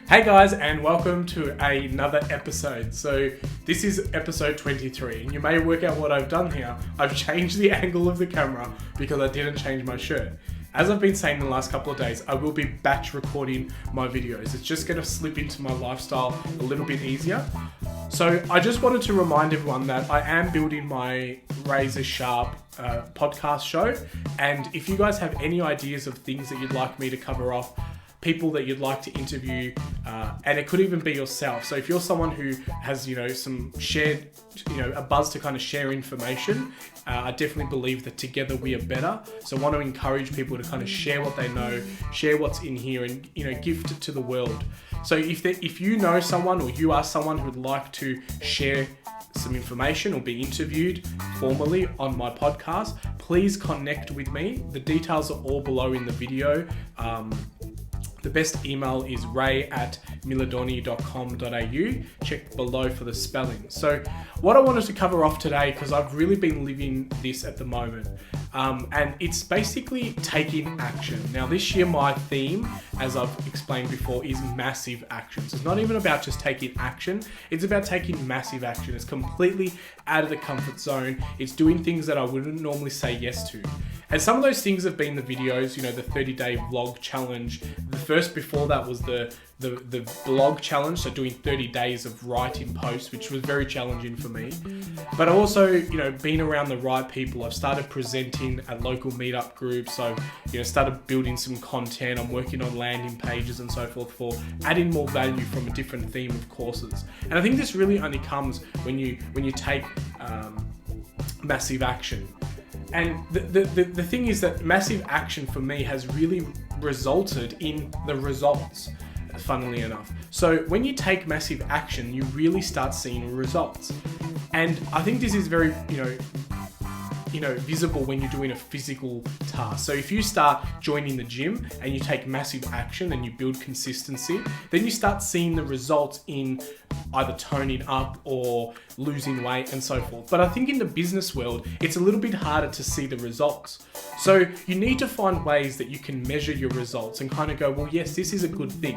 Hey guys, and welcome to another episode. So this is episode 23, and you may work out what I've done here. I've changed the angle of the camera because I didn't change my shirt. As I've been saying the last couple of days, I will be batch recording my videos. It's just going to slip into my lifestyle a little bit easier. So I just wanted to remind everyone that I am building my razor sharp podcast show. And if you guys have any ideas of things that you'd like me to cover off, people that you'd like to interview, and it could even be yourself. So if you're someone who has, some shared, a buzz to kind of share information, I definitely believe that together we are better. So I want to encourage people to kind of share what they know, share what's in here, and gift it to the world. So if you know someone, or you are someone who would like to share some information or be interviewed formally on my podcast, please connect with me. The details are all below in the video. The best email is ray@milidoni.com.au. Check below for the spelling. So what I wanted to cover off today, because I've really been living this at the moment, and it's basically taking action. Now this year my theme, as I've explained before, is massive action. So it's not even about just taking action, it's about taking massive action. It's completely out of the comfort zone. It's doing things that I wouldn't normally say yes to. And some of those things have been the videos, the 30-day vlog challenge. The first before that was the blog challenge, so doing 30 days of writing posts, which was very challenging for me. But I also, been around the right people. I've started presenting at local meetup groups. So, started building some content. I'm working on landing pages and so forth for adding more value from a different theme of courses. And I think this really only comes when you take massive action. And the thing is that massive action for me has really resulted in the results, funnily enough. So when you take massive action, you really start seeing results. And I think this is very, visible when you're doing a physical task. So if you start joining the gym and you take massive action and you build consistency, then you start seeing the results in either toning up or losing weight and so forth. But I think in the business world, it's a little bit harder to see the results. So you need to find ways that you can measure your results and kind of go, well, yes, this is a good thing.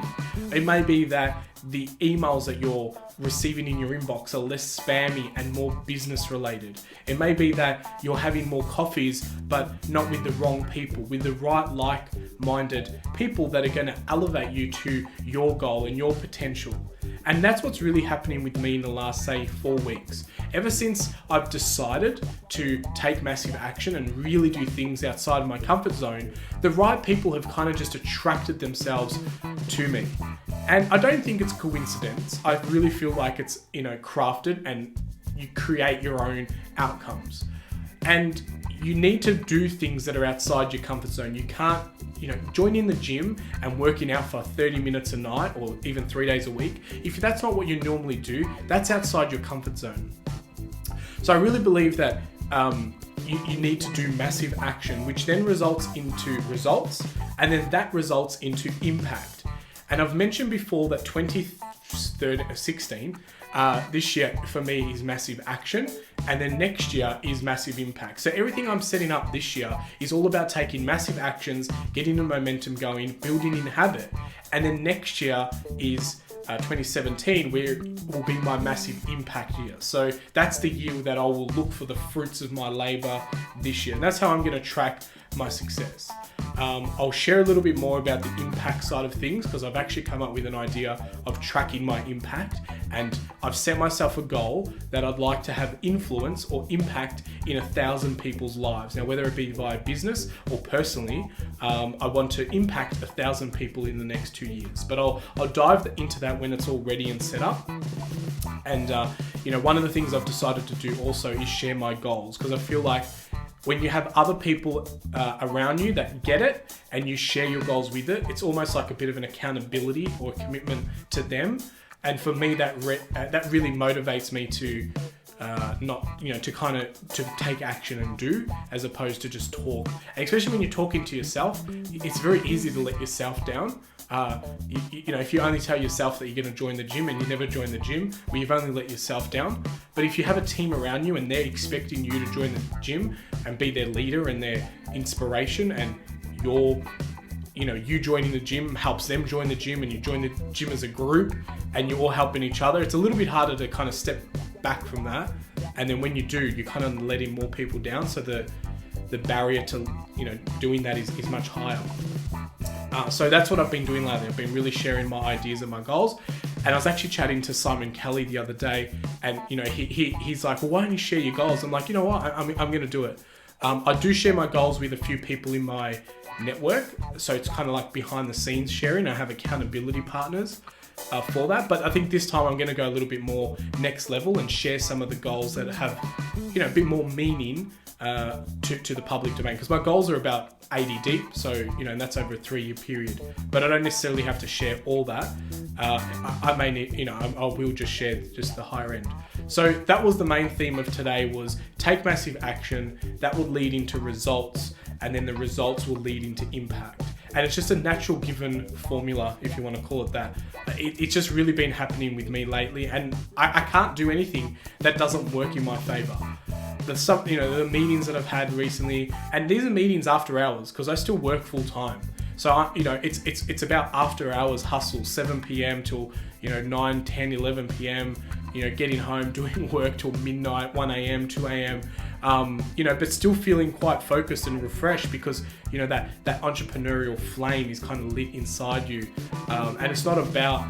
It may be that the emails that you're receiving in your inbox are less spammy and more business related. It may be that you're having more coffees, but not with the wrong people, with the right like-minded people that are going to elevate you to your goal and your potential. And that's what's really happening with me in the last, say, 4 weeks. Ever since I've decided to take massive action and really do things outside of my comfort zone, the right people have kind of just attracted themselves to me. And I don't think it's coincidence. I really feel like it's, crafted, and you create your own outcomes. And you need to do things that are outside your comfort zone. You can't, join in the gym and working out for 30 minutes a night or even 3 days a week. If that's not what you normally do, that's outside your comfort zone. So I really believe that you need to do massive action, which then results into results, and then that results into impact. And I've mentioned before that 2016, this year for me is massive action, and then next year is massive impact. So everything I'm setting up this year is all about taking massive actions, getting the momentum going, building in habit. And then next year is 2017, where it will be my massive impact year. So that's the year that I will look for the fruits of my labor this year. And that's how I'm going to track my success. I'll share a little bit more about the impact side of things, because I've actually come up with an idea of tracking my impact, and I've set myself a goal that I'd like to have influence or impact in 1,000 people's lives. Now, whether it be via business or personally, I want to impact 1,000 people in the next 2 years. But I'll dive into that when it's all ready and set up. And one of the things I've decided to do also is share my goals, because I feel like when you have other people around you that get it and you share your goals with it, it's almost like a bit of an accountability or commitment to them. And for me, that really motivates me to to take action and do, as opposed to just talk. And especially when you're talking to yourself, it's very easy to let yourself down. If you only tell yourself that you're going to join the gym and you never join the gym, well, you've only let yourself down. But if you have a team around you and they're expecting you to join the gym and be their leader and their inspiration, and you're you joining the gym helps them join the gym, and you join the gym as a group and you're all helping each other. It's a little bit harder to kind of step back from that. And then when you do, you kind of letting more people down. So the barrier to, doing that is much higher. So that's what I've been doing lately. I've been really sharing my ideas and my goals. And I was actually chatting to Simon Kelly the other day, and he's like, well, why don't you share your goals? I'm like, you know what? I'm going to do it. I do share my goals with a few people in my network, so it's kind of like behind the scenes sharing. I have accountability partners for that, but I think this time I'm going to go a little bit more next level and share some of the goals that have, a bit more meaning to the public domain, because my goals are about 80 deep, so and that's over a 3-year period, but I don't necessarily have to share all that. I may need, I will just share just the higher end. So that was the main theme of today, was take massive action that will lead into results, and then the results will lead into impact. And it's just a natural given formula, if you want to call it that. It's just really been happening with me lately, and I can't do anything that doesn't work in my favor. The meetings that I've had recently, and these are meetings after hours, because I still work full time. So it's about after hours hustle, 7 p.m. till 9, 10, 11 p.m. Getting home, doing work till midnight, 1 a.m., 2 a.m. But still feeling quite focused and refreshed, because that entrepreneurial flame is kind of lit inside you, and it's not about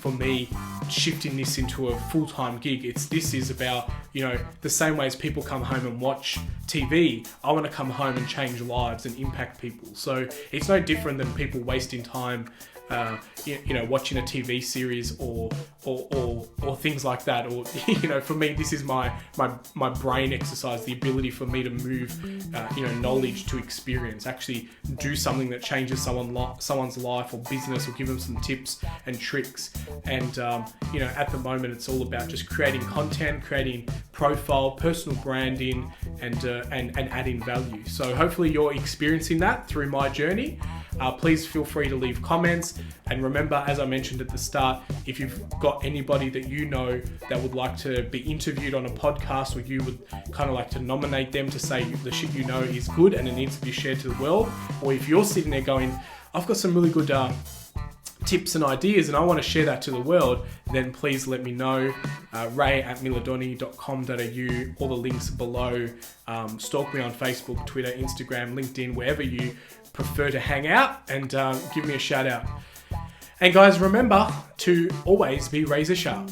for me shifting this into a full-time gig. This is about the same way as people come home and watch TV, I want to come home and change lives and impact people. So it's no different than people wasting time watching a TV series or things like that, or for me, this is my brain exercise, the ability for me to move knowledge to experience, actually do something that changes someone's life or business, or give them some tips and tricks. And at the moment, it's all about just creating content, creating profile, personal branding, and adding value. So hopefully you're experiencing that through my journey. Please feel free to leave comments, and remember, as I mentioned at the start, if you've got anybody that that would like to be interviewed on a podcast, or you would kind of like to nominate them to say the shit is good and it needs to be shared to the world, or if you're sitting there going, I've got some really good tips and ideas and I want to share that to the world, then please let me know. ray@milidoni.com.au, all the links below. Stalk me on Facebook, Twitter, Instagram, LinkedIn, wherever you prefer to hang out, and give me a shout out. And guys, remember to always be razor sharp.